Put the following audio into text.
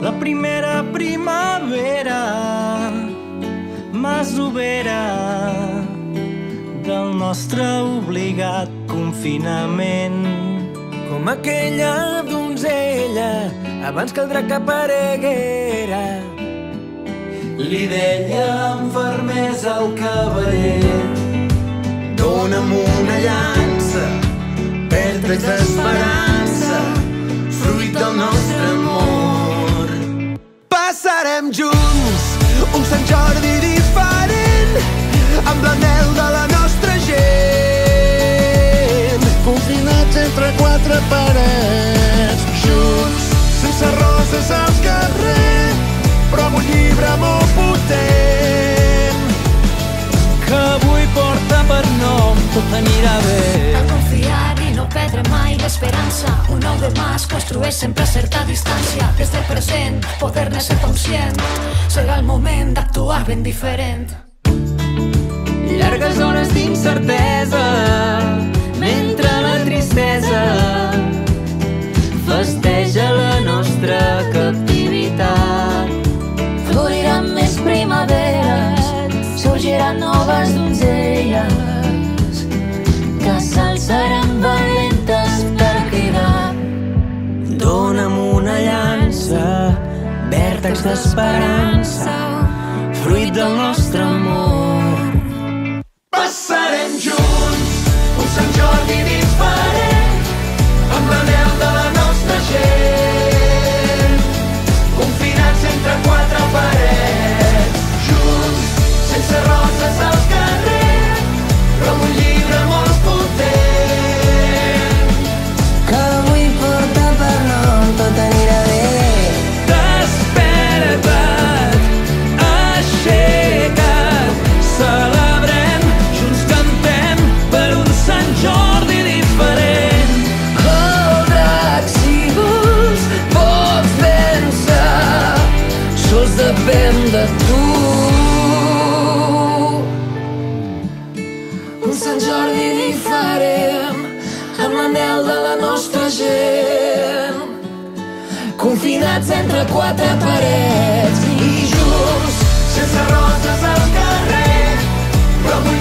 La primera primavera masovera del nostre obligat confinament. Com aquella donzella abans que el drac apareguera. Li deia amb fermesa al cavaller: dona'm una llança, vèrtex d'esperança, fruit del nostre amor. Passarem junts un Sant Jordi diferent, amb l'anhel de la nostra gent. Confinats entre quatre parets, junts, sense roses als carrers, però amb un llibre molt potent que avui porta per nom Tot anirà bé. Cal confiar i no perdre mai l'esperança. Un nou demà es construeix sempre a certa distància. Des del present, poder-ne ser conscient. Serà el moment d'actuar ben diferent. Llargues hores d'incertesa, mentre la tristesa festeja la nostra captivitat. Floriran més primaveres, sorgiran noves donzelles que s'alçaran valentes per cridar. Dona'm una llança, vèrtex d'esperança, fruit del nostre amor. Passarem junts un Sant Jordi diferent, amb l'anhel de la nostra gent. Confinats entre quatre parets, junts, sense roses al carrer, però amb un llibre molt potent que avui porta per nom Tot anirà bé. Desperta't, aixeca't, celebrem, junts cantem per un Sant Jordi diferent. El drac, si vols, pots vèncer, sols depèn de tu. Un Sant Jordi diferent, amb l'anhel de la nostra gent. Confinats entre quatre parets i junts, sense roses al carrer, però amb un